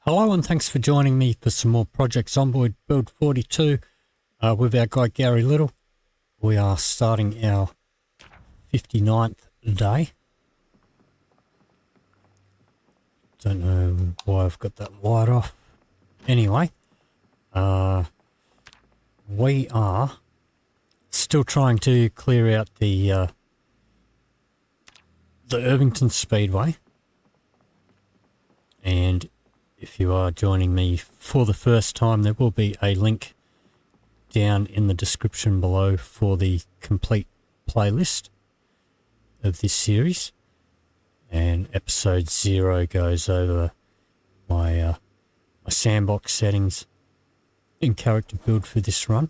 Hello and thanks for joining me for some more Project Zomboid Build 42 with our guy Garry Little. We are starting our 59th day. Don't know why I've got that light off. Anyway, we are still trying to clear out the Irvington Speedway. And if you are joining me for the first time, there will be a link down in the description below for the complete playlist of this series. And episode 0 goes over my sandbox settings and character build for this run.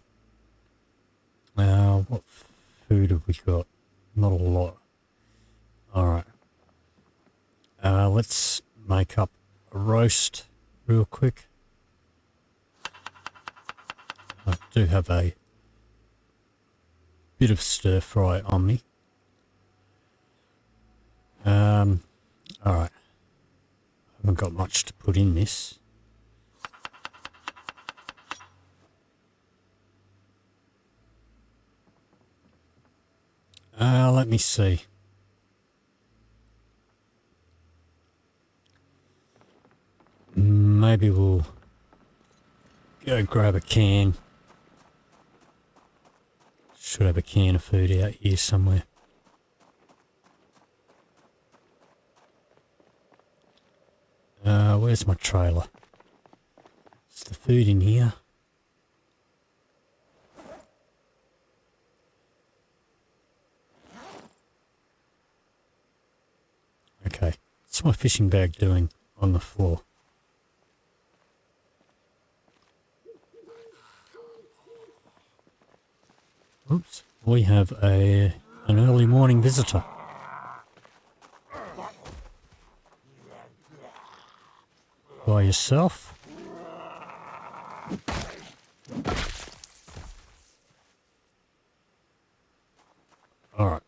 What food have we got? Not a lot. Alright. Let's make up a roast real quick. I do have a bit of stir fry on me. Alright. Haven't got much to put in this. Let me see. Maybe we'll go grab a can. Should have a can of food out here somewhere. Where's my trailer? Is the food in here? Okay, what's my fishing bag doing on the floor? Oops, we have an early morning visitor. By yourself? Alright.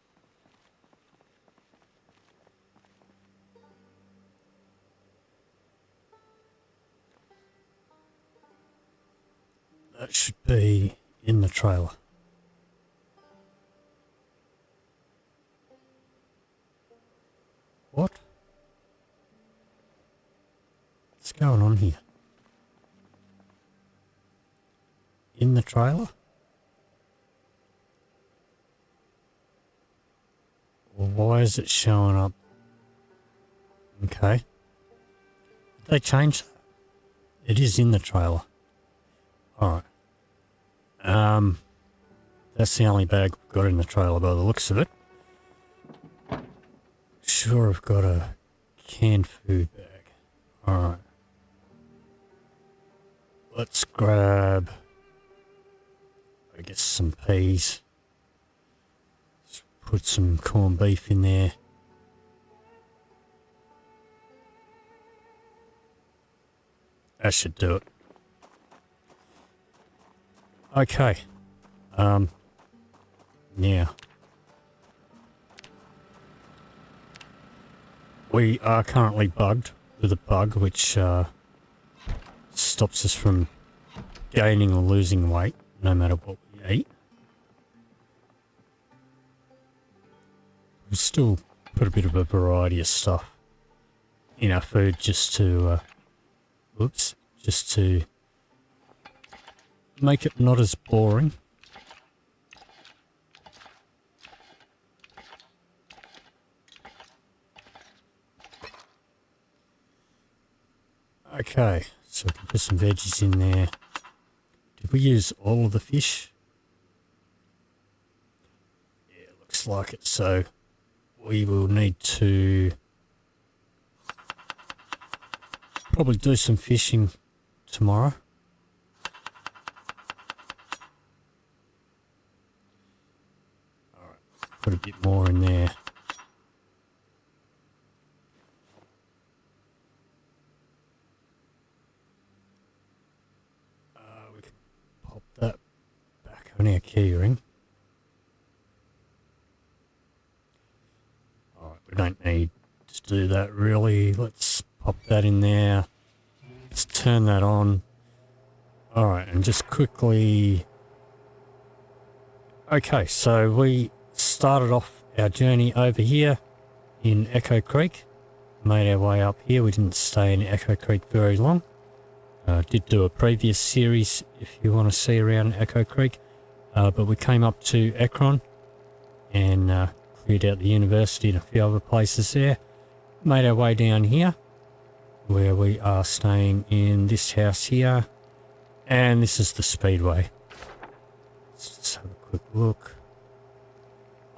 That should be in the trailer. What? What's going on here? In the trailer? Well, why is it showing up? Okay. Did they change that? It is in the trailer. Alright. That's the only bag we've got in the trailer by the looks of it. Sure, I've got a canned food bag. Alright. Let's grab, I guess, some peas. Let's put some corned beef in there. That should do it. Okay. Yeah. We are currently bugged with a bug which stops us from gaining or losing weight no matter what we eat. We still put a bit of a variety of stuff in our food just to just to make it not as boring. Okay, so we can put some veggies in there. Did we use all of the fish? Yeah, looks like it. So we will need to probably do some fishing tomorrow. Alright, put a bit more in there. We can pop that back on our keyring. Alright, we don't need to do that really. Let's pop that in there. let's turn that on. Alright, and just quickly... Okay, so we started off our journey over here in Echo Creek. Made our way up here. We didn't stay in Echo Creek very long. Did do a previous series if you want to see around Echo Creek. But we came up to Ekron and cleared out the university and a few other places there. Made our way down here where we are staying in this house here. And this is the Speedway. Let's just have a quick look.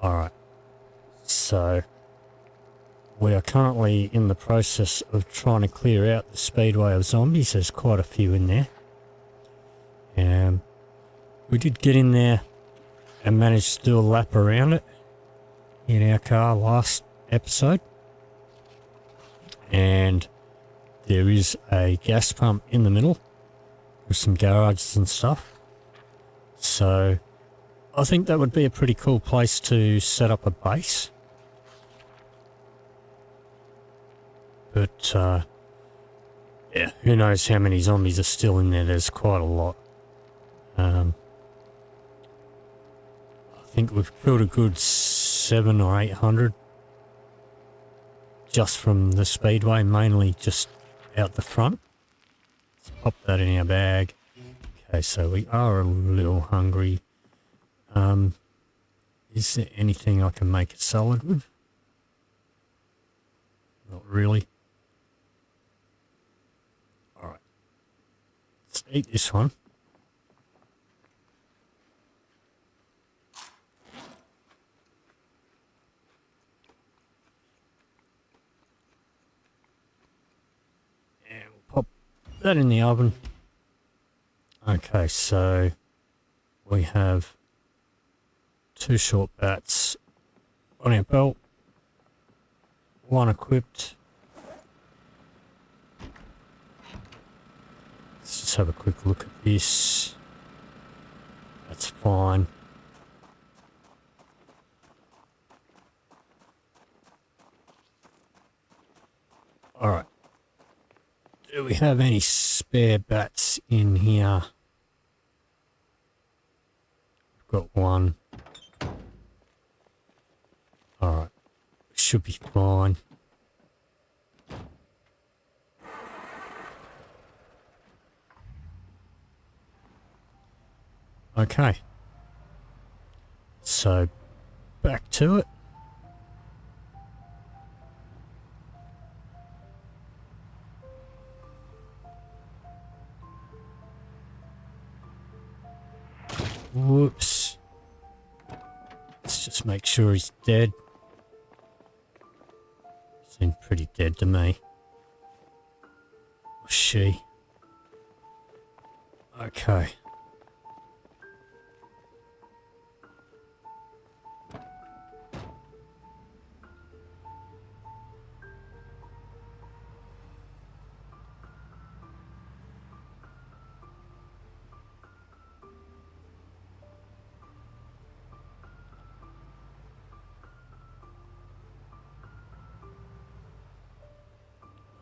Alright. So we are currently in the process of trying to clear out the Speedway of zombies. There's quite a few in there. We did get in there and managed to do a lap around it in our car last episode. And there is a gas pump in the middle with some garages and stuff. So I think that would be a pretty cool place to set up a base. But yeah, who knows how many zombies are still in there. There's quite a lot. I think we've killed a good 700 or 800 just from the Speedway, mainly just out the front. Let's pop that in our bag. Okay, so we are a little hungry. Is there anything I can make a salad with? Not really. Alright. Let's eat this one. And we'll pop that in the oven. Okay, so we have 2 short bats on our belt, 1 equipped. Let's just have a quick look at this. That's fine. Alright. Do we have any spare bats in here? We've got 1. Alright. Should be fine. Okay. So, back to it. Whoops. Let's just make sure he's dead. Seemed pretty dead to me. Or she. Okay.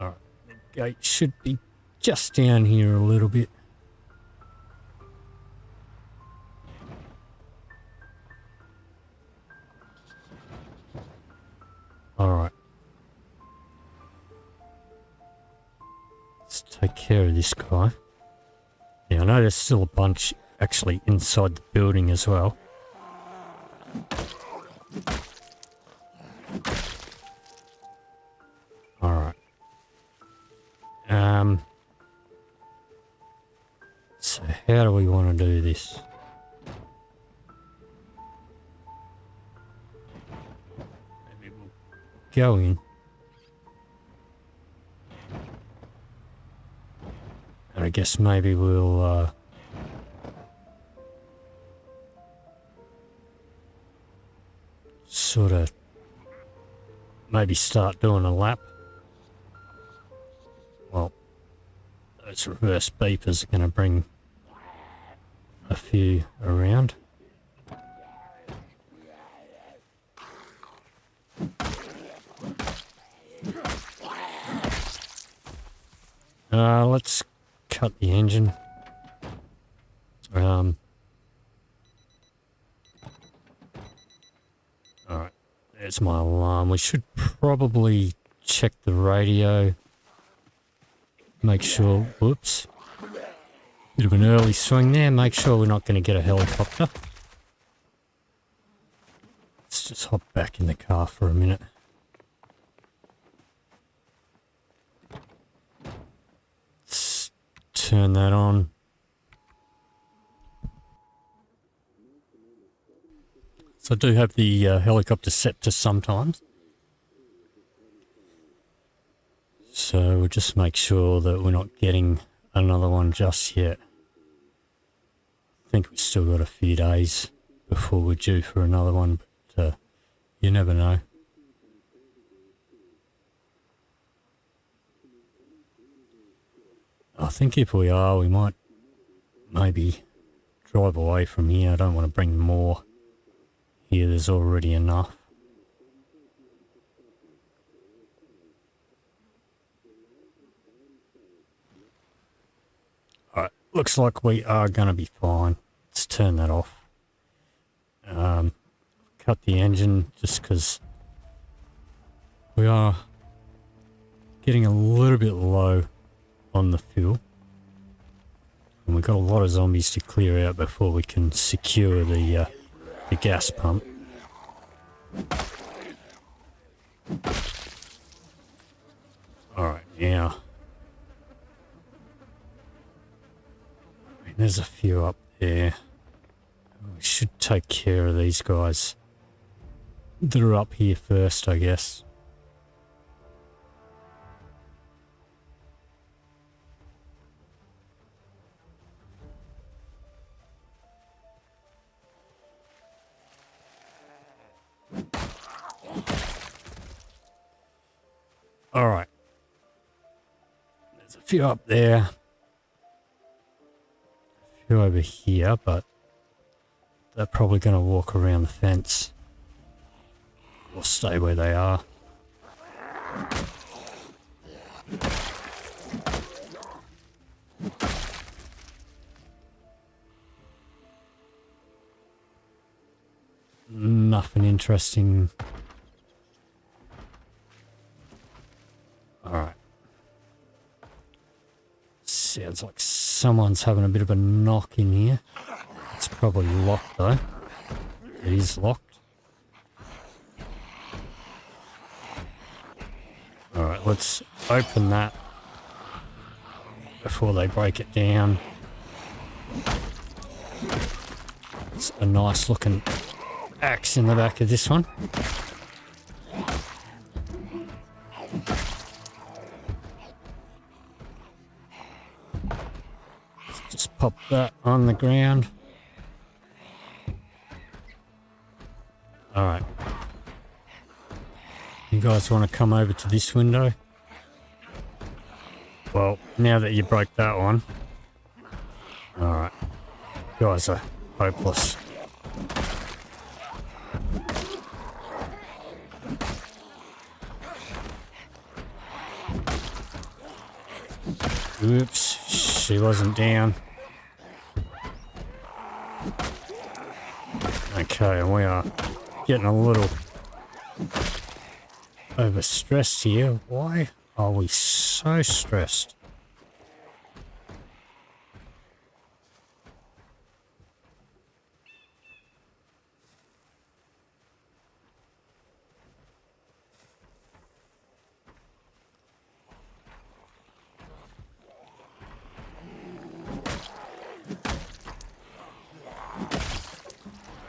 Alright, the gate should be just down here a little bit. Alright. Let's take care of this guy. Now I know there's still a bunch actually inside the building as well. Alright. So how do we want to do this? Maybe we'll go in. And I guess maybe we'll sort of maybe start doing a lap. Well, those reverse beepers are going to bring a few around. Let's cut the engine. Alright, there's my alarm. We should probably check the radio. Make sure, whoops. Bit of an early swing there. Make sure we're not going to get a helicopter. Let's just hop back in the car for a minute. Let's turn that on. So I do have the helicopter set to sometimes. So we'll just make sure that we're not getting another one just yet. I think we've still got a few days before we're due for another one, but you never know. I think if we are, we might maybe drive away from here. I don't want to bring more here. There's already enough. Alright, looks like we are going to be fine. Let's turn that off. Cut the engine just because we are getting a little bit low on the fuel. And we've got a lot of zombies to clear out before we can secure the gas pump. Alright, now. There's a few up there. We should take care of these guys that are up here first, I guess. Alright. There's a few up there. A few over here, but they're probably going to walk around the fence. Or stay where they are. Nothing interesting. Alright. Sounds like someone's having a bit of a knock in here. It's probably locked though. It is locked. Alright, let's open that before they break it down. It's a nice looking axe in the back of this one. Let's just pop that on the ground. Alright. You guys want to come over to this window? Well, now that you broke that one. Alright. You guys are hopeless. Oops, she wasn't down. Okay, we are getting a little overstressed here. Why are we so stressed?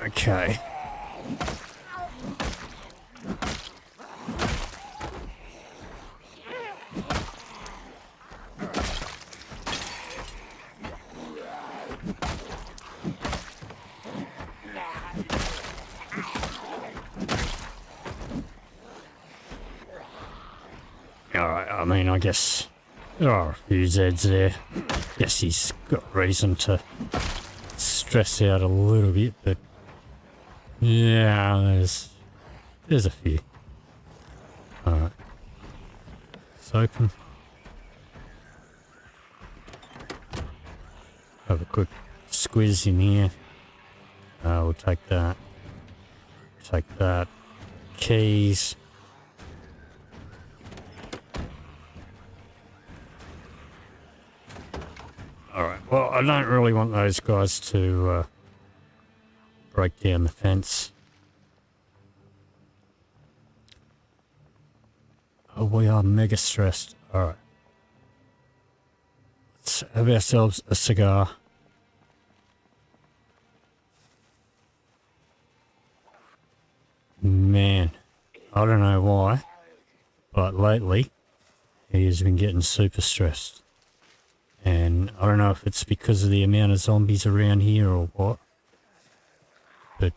Okay. Alright, I mean, I guess there are a few Zeds there. Guess he's got reason to stress out a little bit, but yeah, there's a few. Alright. It's open. Have a quick squiz in here. We'll take that. Take that. Keys. Alright, well, I don't really want those guys to break down the fence. Oh, we are mega stressed. Alright. Let's have ourselves a cigar. Man, I don't know why, but lately he has been getting super stressed. And I don't know if it's because of the amount of zombies around here or what. But,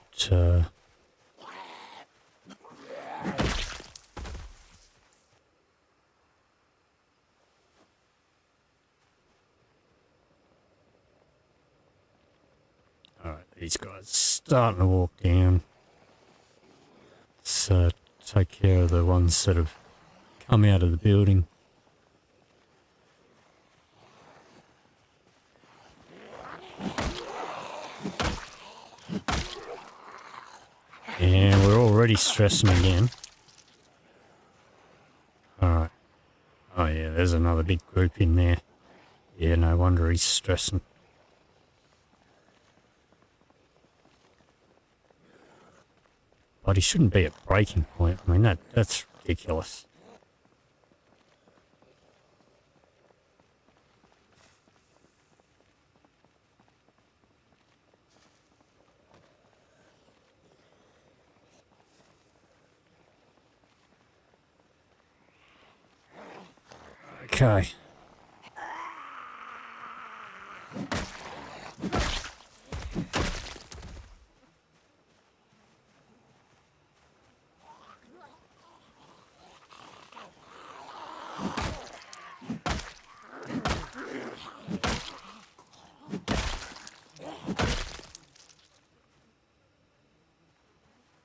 alright, these guys starting to walk down. Let's take care of the ones that have come out of the building. And we're already stressing again. Alright. Oh yeah, there's another big group in there. Yeah, no wonder he's stressing. But he shouldn't be at breaking point. I mean, that's ridiculous. Okay.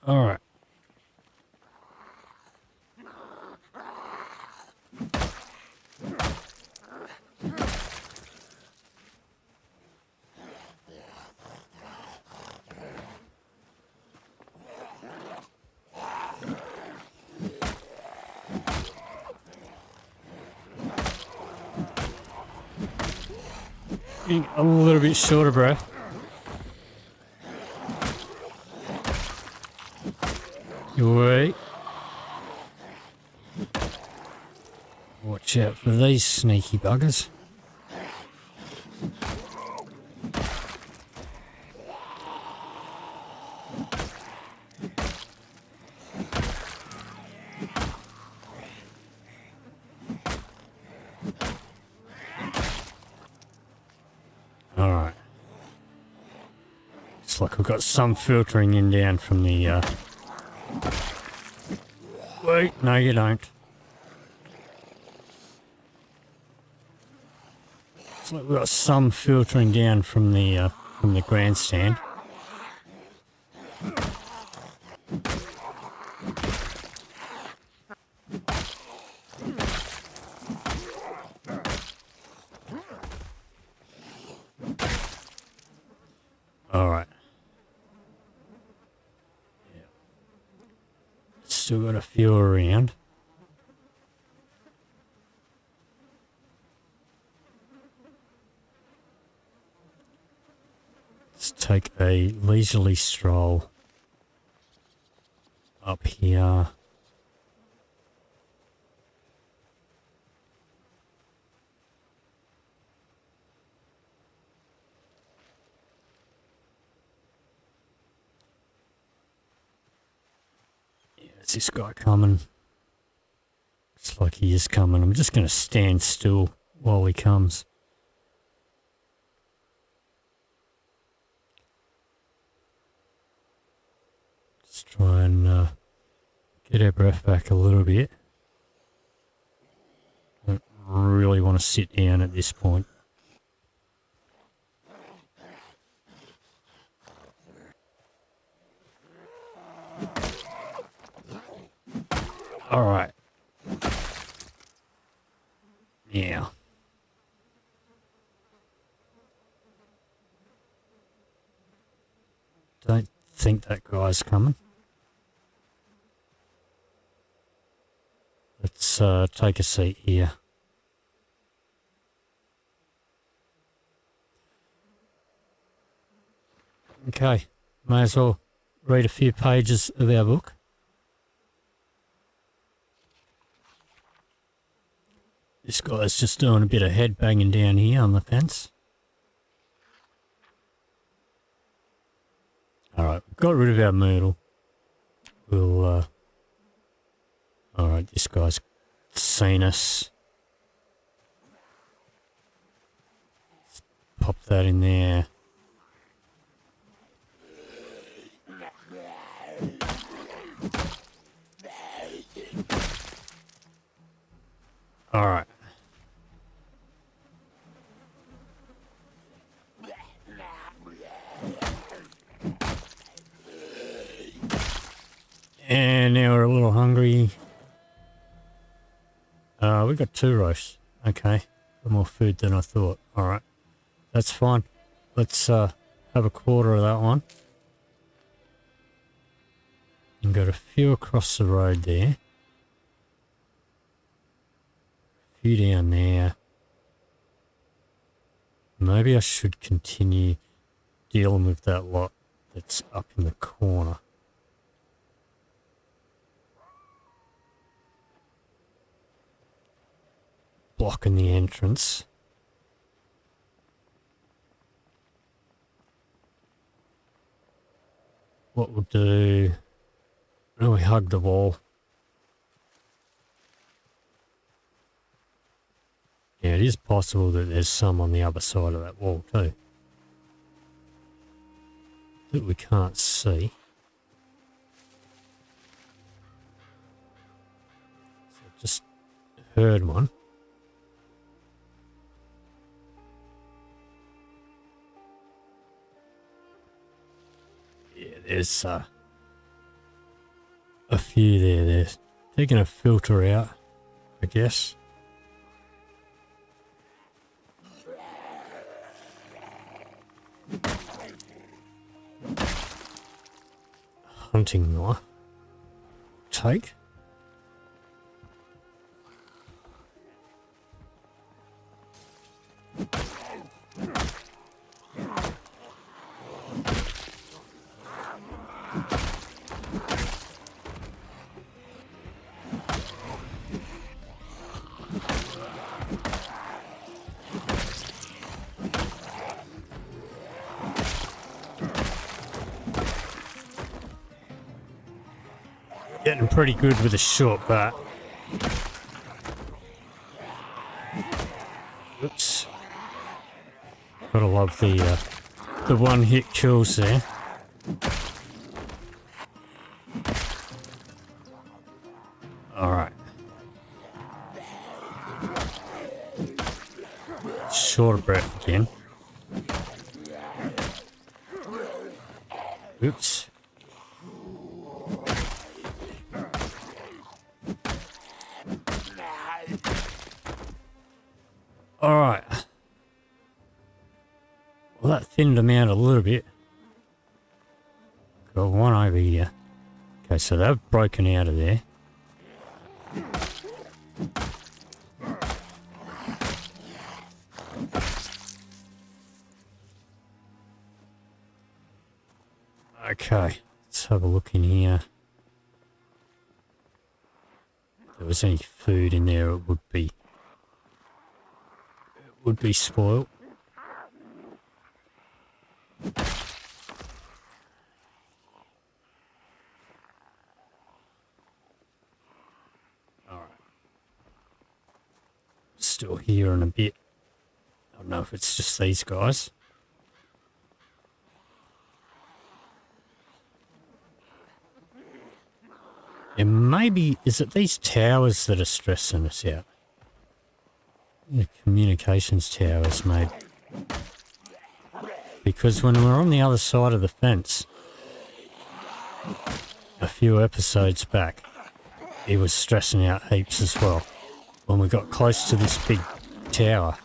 All right. Getting a little bit short of breath. You wait. Watch out for these sneaky buggers. Alright. Looks like we've got some filtering in down from the Wait, no you don't. Looks like we've got some filtering down from the grandstand. Alright. Yeah. Still got a few around. Let's take a leisurely stroll up here. Is this guy coming? Looks like he is coming. I'm just going to stand still while he comes. Let's try and get our breath back a little bit. I don't really want to sit down at this point. All right. Yeah. think that guy's coming. Let's take a seat here. Okay, may as well read a few pages of our book. This guy's just doing a bit of head banging down here on the fence. Alright, we've got rid of our Myrtle. We'll, alright, this guy's seen us. Let's pop that in there. Alright. And now we're a little hungry. We got 2 roasts. Okay. More food than I thought. Alright. That's fine. Let's have a quarter of that one. And got a few across the road there. A few down there. Maybe I should continue dealing with that lot that's up in the corner. Blocking the entrance. What we'll do... Oh, we hug the wall. Yeah, it is possible that there's some on the other side of that wall too. That we can't see. So I just heard one. Yeah, there's a few there. They're going to filter out, I guess. Hunting knife. Take. Getting pretty good with a short bat. Oops. Gotta love the one hit kills there. Alright. Short of breath again. Oops. Alright. Well, that thinned them out a little bit. Got one over here. Okay, so they've broken out of there. Okay, let's have a look in here. If there was any food in there, it would be spoiled. Alright. Still here in a bit. I don't know if it's just these guys. And maybe, is it these towers that are stressing us out? The communications towers, maybe. Because when we're on the other side of the fence, a few episodes back, he was stressing out heaps as well. When we got close to this big tower.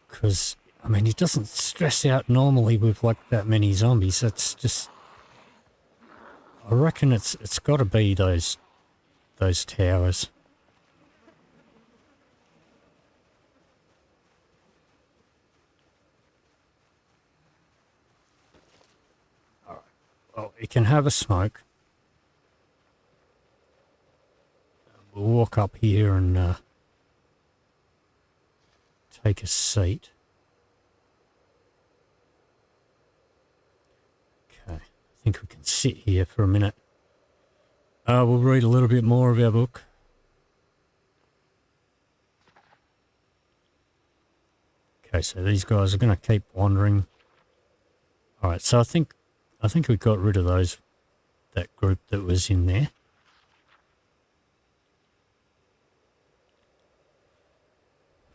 Because I mean, he doesn't stress out normally with like that many zombies. That's just... I reckon it's got to be those towers. All right. Well, you can have a smoke. We'll walk up here and take a seat. Okay, I think we can sit here for a minute. We'll read a little bit more of our book. Okay, so these guys are going to keep wandering. All right, so I think we got rid of that group that was in there.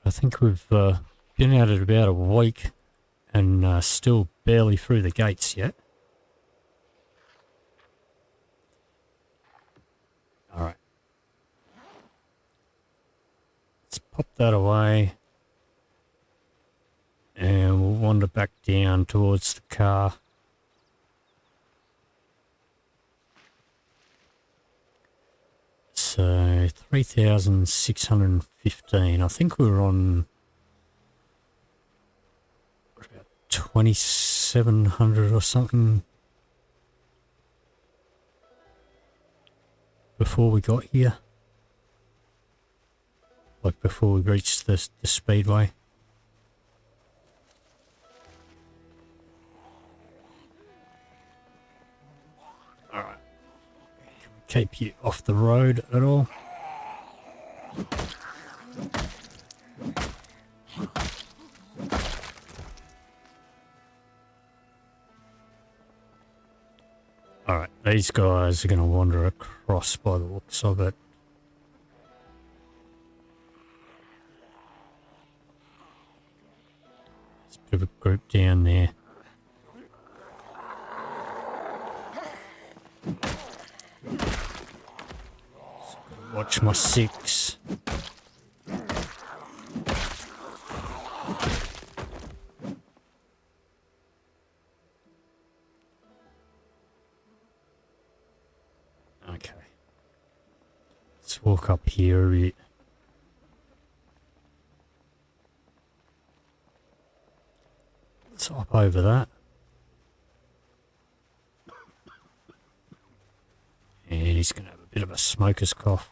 I think we've been at it about a week and still barely through the gates yet. All right. Let's pop that away. And we'll wander back down towards the car. So 3,615. I think we were on about 2,700 or something before we got here. Like before we reached the speedway. Alright. Can we keep you off the road at all? Alright, these guys are going to wander across by the looks of it. There's a bit of a group down there. Watch my six. Okay. Let's walk up here a bit. Let's hop over that. And he's going to have a bit of a smoker's cough.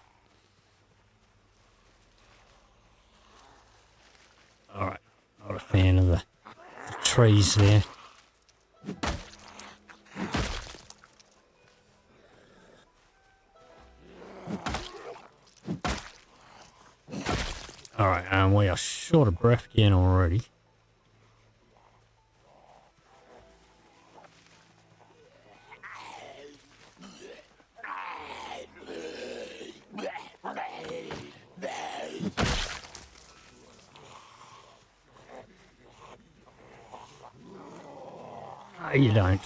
Alright, not a fan of the trees there. Alright, and we are short of breath again already. No, you don't.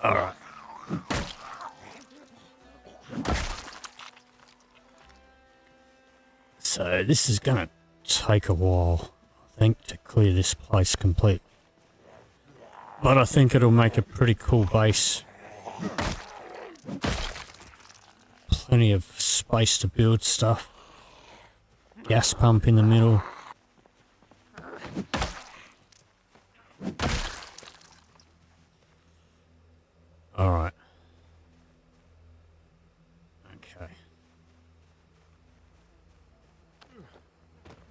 Alright. So this is going to take a while, I think, to clear this place completely. But I think it'll make a pretty cool base. Plenty of space to build stuff. Gas pump in the middle. Alright. Okay.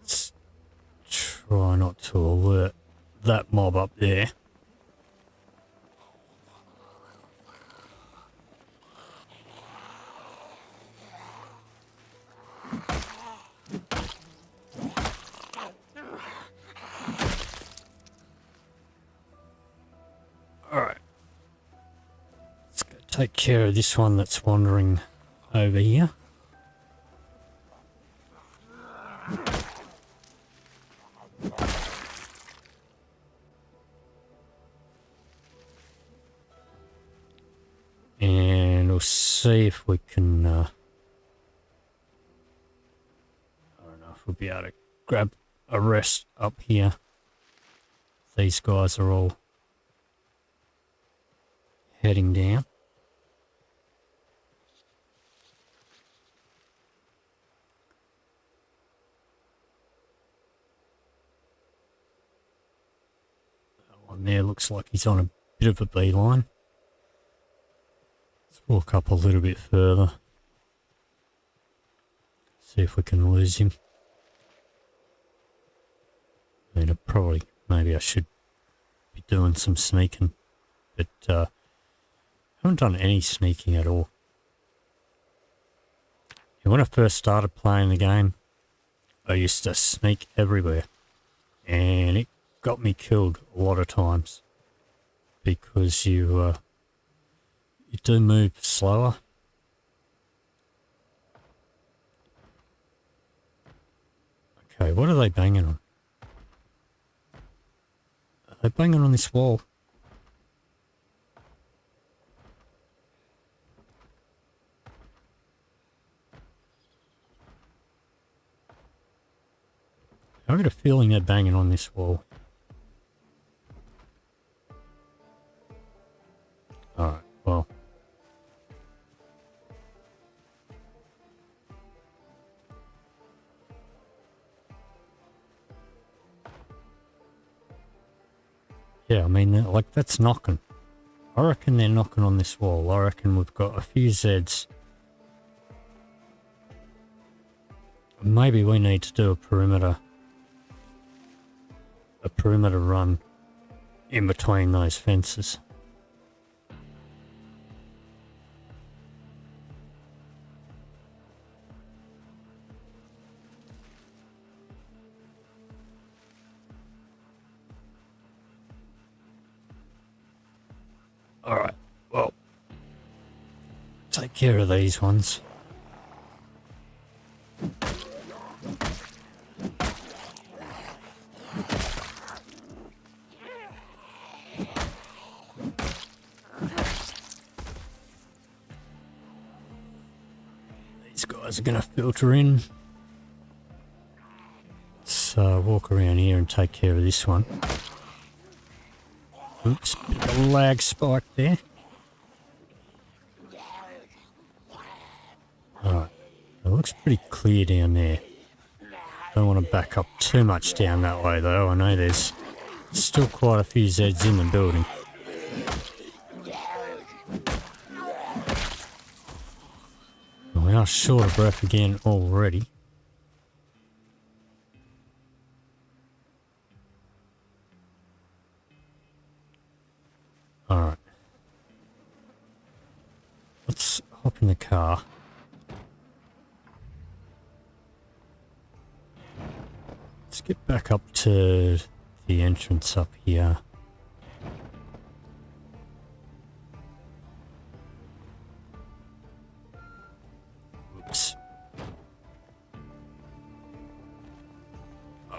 Let's try not to alert that mob up there. Alright. Let's go take care of this one that's wandering over here. see if we can, I don't know if we'll be able to grab a rest up here. These guys are all heading down. That one there looks like he's on a bit of a beeline. Let's walk up a little bit further. See if we can lose him. I mean, maybe I should be doing some sneaking, but I haven't done any sneaking at all. And when I first started playing the game, I used to sneak everywhere, and it got me killed a lot of times because you do move slower. Okay, what are they banging on? Are they banging on this wall? I've got a feeling they're banging on this wall. Alright, well. Yeah, I mean, like, that's knocking. I reckon they're knocking on this wall. I reckon we've got a few Zeds. Maybe we need to do a perimeter run in between those fences. Alright, well, take care of these ones. These guys are going to filter in. Let's walk around here and take care of this one. Oops, bit of a lag spike there. Alright, it looks pretty clear down there. Don't want to back up too much down that way though. I know there's still quite a few Zeds in the building. We are short of breath again already. Alright. Let's hop in the car. Let's get back up to the entrance up here. Oops.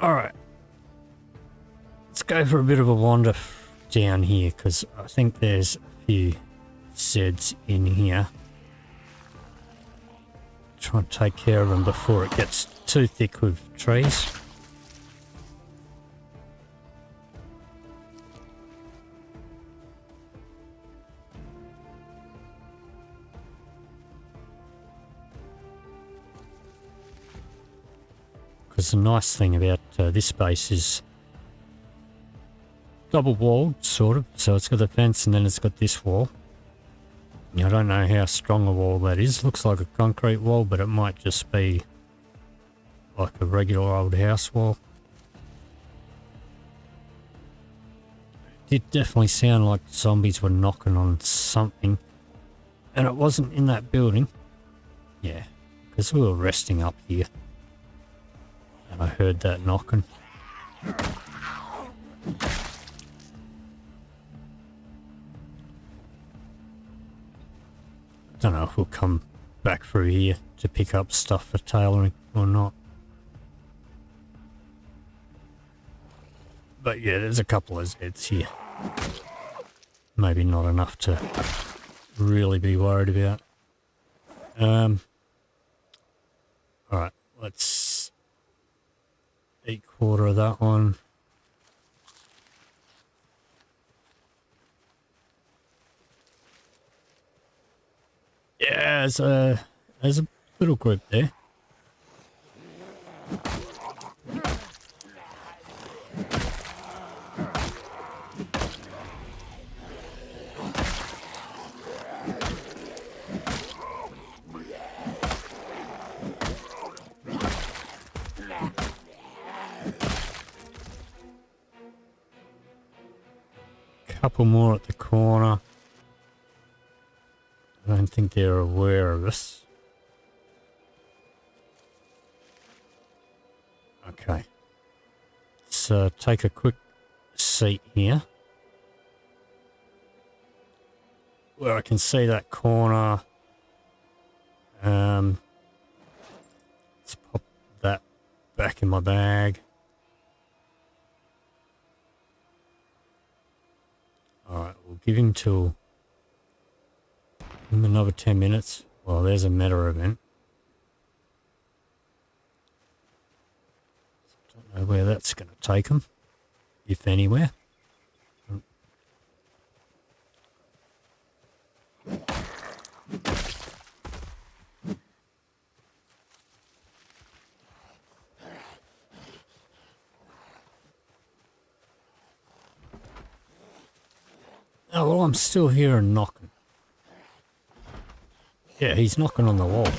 Alright. Let's go for a bit of a wander down here, because I think there's a few Zeds in here. Try and take care of them before it gets too thick with trees. Because the nice thing about this base is double walled, sort of. So it's got the fence and then it's got this wall. I don't know how strong a wall that is. Looks like a concrete wall, but it might just be like a regular old house wall. It did definitely sound like zombies were knocking on something. And it wasn't in that building. Yeah, because we were resting up here. And I heard that knocking. Don't know if we'll come back through here to pick up stuff for tailoring or not. But yeah, there's a couple of Zeds here. Maybe not enough to really be worried about. Alright, let's eat quarter of that one. Yeah, there's a little group there. Couple more at the corner. I don't think they're aware of us. Okay. Let's take a quick seat here. Where I can see that corner. Let's pop that back in my bag. Alright, we'll give him till another 10 minutes. Well, there's a meta event. Don't know where that's going to take him, if anywhere. Oh, well, I'm still hearing knocking. Yeah, he's knocking on the wall.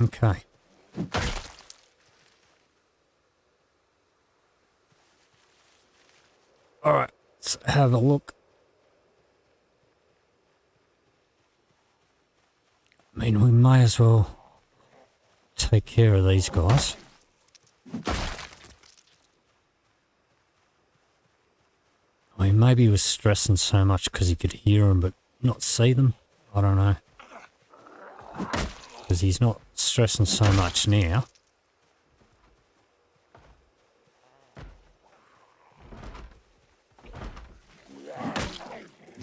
Okay. Alright, let's have a look. I mean, we may as well take care of these guys. I mean, maybe he was stressing so much because he could hear them but not see them. I don't know. Because he's not stressing so much now.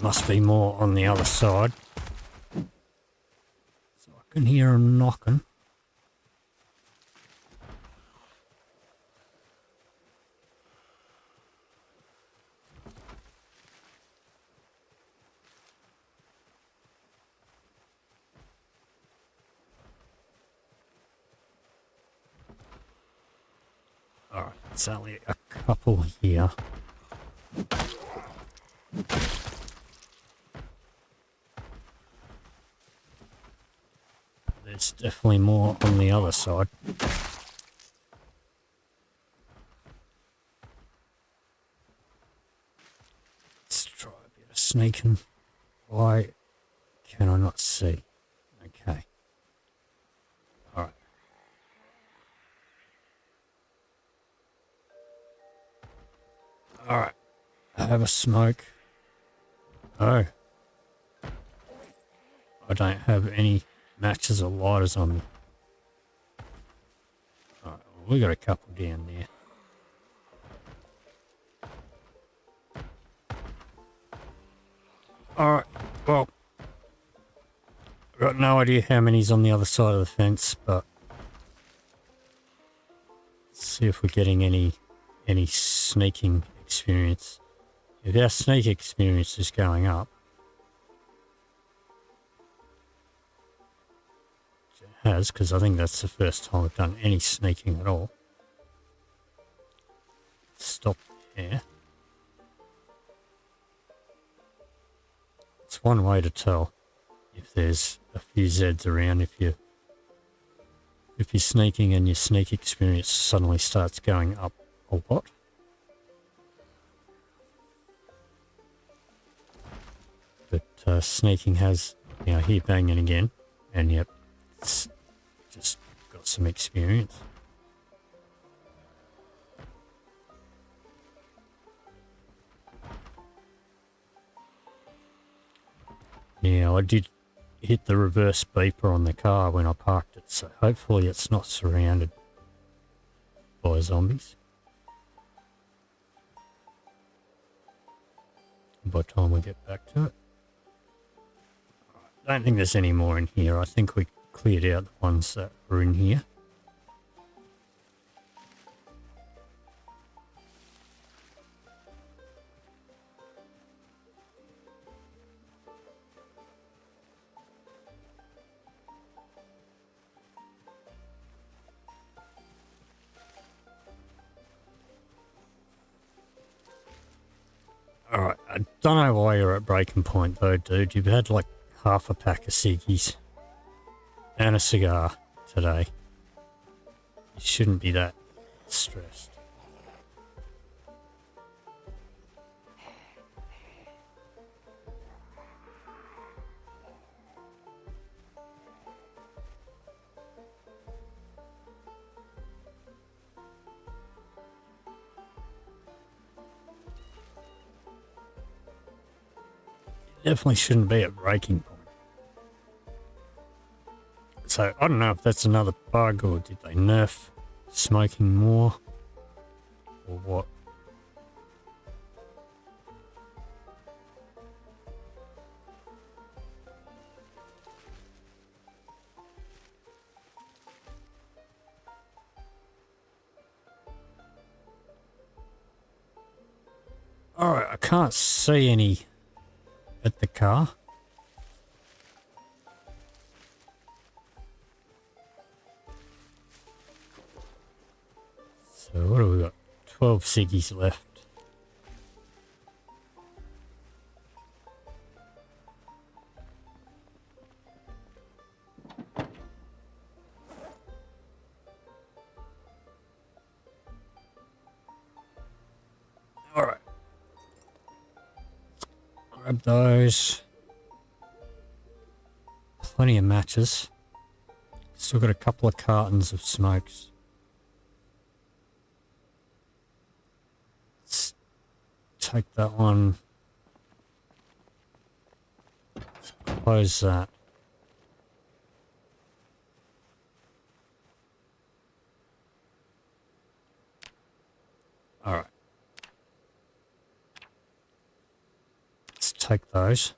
Must be more on the other side. So I can hear him knocking. Alright, it's only a couple here. There's definitely more on the other side. Let's try a bit of sneaking. Why can I not see? Okay. Alright. Alright. I have a smoke. Oh. I don't have any matches or lighters on me. Alright, well, we got a couple down there. Alright, well, I've got no idea how many's on the other side of the fence, but let's see if we're getting any sneaking experience. If our sneak experience is going up, which it has, because I think that's the first time I've done any sneaking at all. Stop there. It's one way to tell if there's a few Zeds around. If you're sneaking and your sneak experience suddenly starts going up a lot. But sneaking has, you know, here banging again, and yep, it's just got some experience. Now, I did hit the reverse beeper on the car when I parked it, so hopefully it's not surrounded by zombies by the time we get back to it. I don't think there's any more in here. I think we cleared out the ones that were in here. Alright, I don't know why you're at breaking point though, dude. You've had like half a pack of ciggies and a cigar today. You shouldn't be that stressed. Definitely shouldn't be at breaking point. So I don't know if that's another bug or did they nerf smoking more or what. Alright, I can't see any at the car. So what have we got? 12 ciggies left. Alright. Grab those. Plenty of matches. Still got a couple of cartons of smokes. Let's take that one. Let's close that. Alright. Let's take those.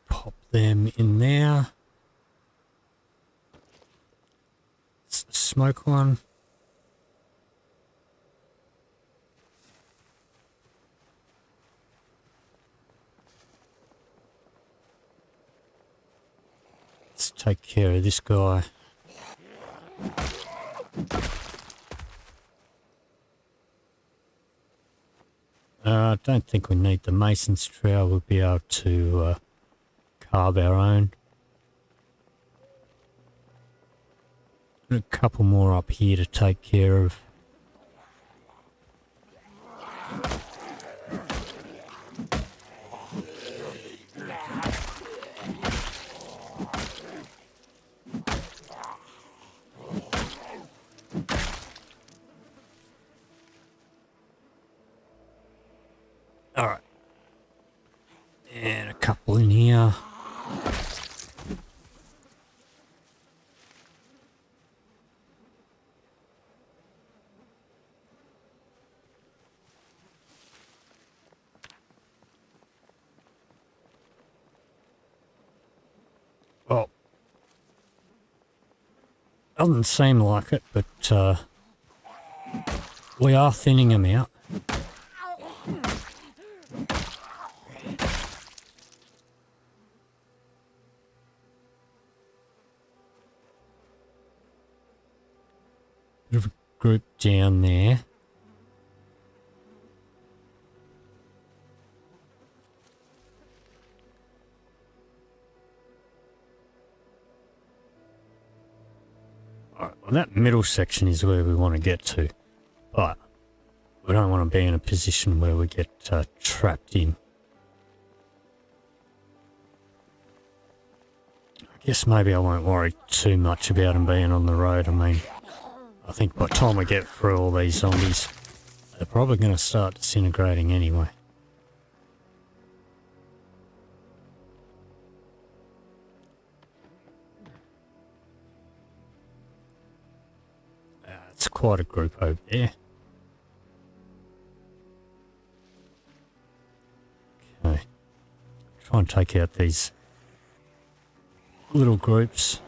Pop them in there. It's the smoke one. Let's take care of this guy. I don't think we need the mason's trowel. We'll be able to carve our own. A couple more up here to take care of. Alright. And a couple in here. Well, doesn't seem like it, but we are thinning them out. Bit of a group down there. Alright, well that middle section is where we want to get to, but we don't want to be in a position where we get trapped in. I guess maybe I won't worry too much about them being on the road. I mean, I think by the time we get through all these zombies, they're probably going to start disintegrating anyway. It's quite a group over there. Okay. Try and take out these little groups.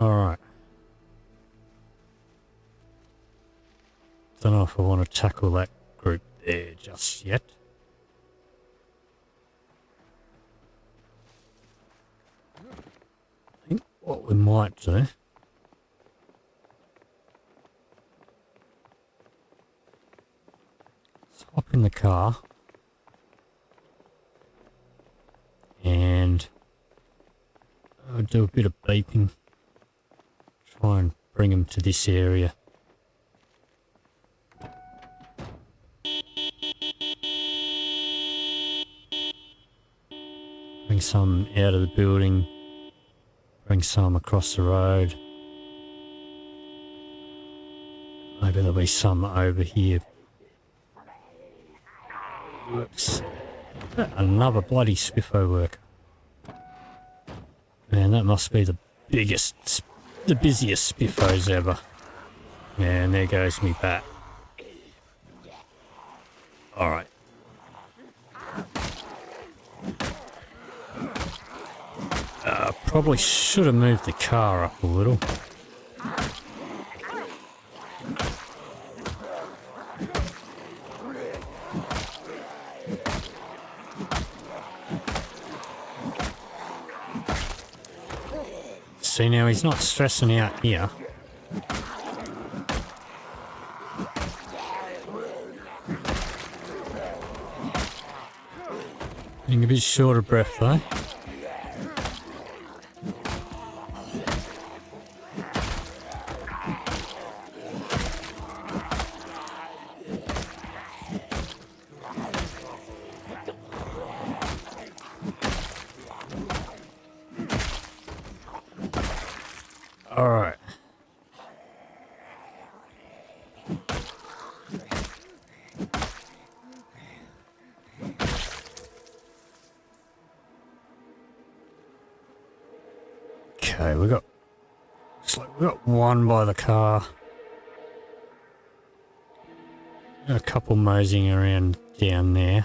Alright. Don't know if I want to tackle that group there just yet. I think what we might do is hop in the car and I'll do a bit of beeping. Try and bring them to this area. Bring some out of the building. Bring some across the road. Maybe there'll be some over here. Whoops. Another bloody spiffo worker. Man, that must be the busiest spiffos ever. Yeah, and there goes me bat. Alright. Probably should have moved the car up a little. See, now he's not stressing out here. Being a bit short of breath though. Alright. Okay, we got one by the car. A couple moseying around down there.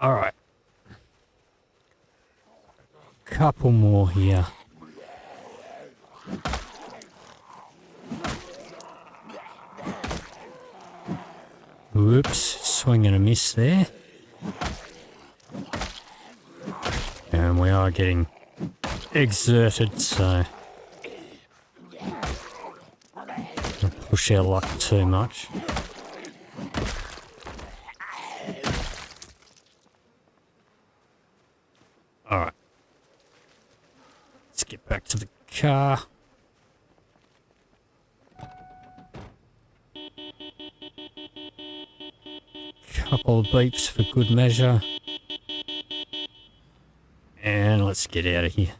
Alright. Couple more here. Whoops, swing and a miss there. And we are getting exerted, so don't push our luck too much. Alright. Let's get back to the car. Couple of beeps for good measure. And let's get out of here.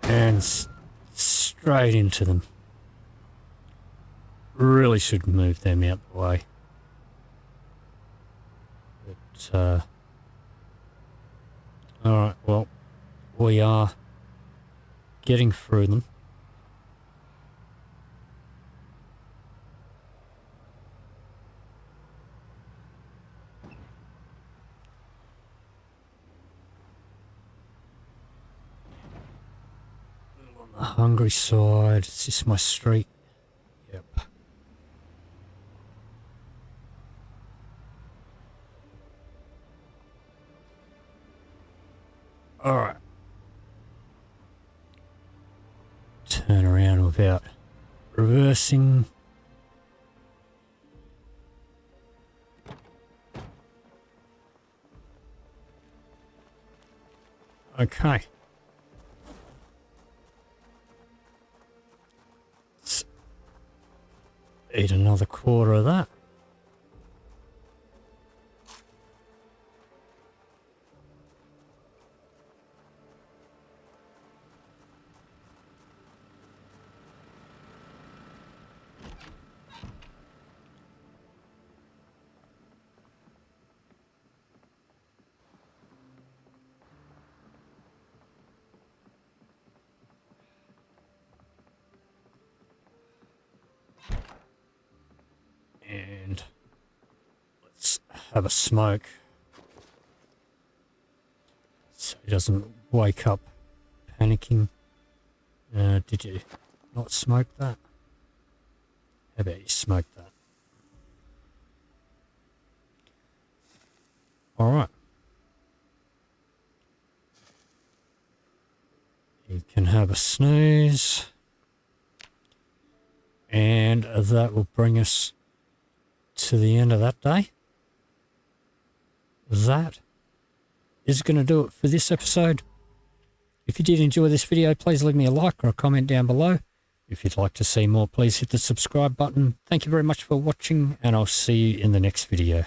And straight into them. Really should move them out the way. But, alright, well, we are getting through them. On the hungry side, is this my street? Yep. Alright. without reversing. Okay. Let's eat another quarter of that. And let's have a smoke so he doesn't wake up panicking. Did you not smoke that? How about you smoke that? All right. You can have a snooze. And that will bring us to the end of that day. That is going to do it for this episode. If you did enjoy this video, please leave me a like or a comment down below. If you'd like to see more, please hit the subscribe button. Thank you very much for watching, and I'll see you in the next video.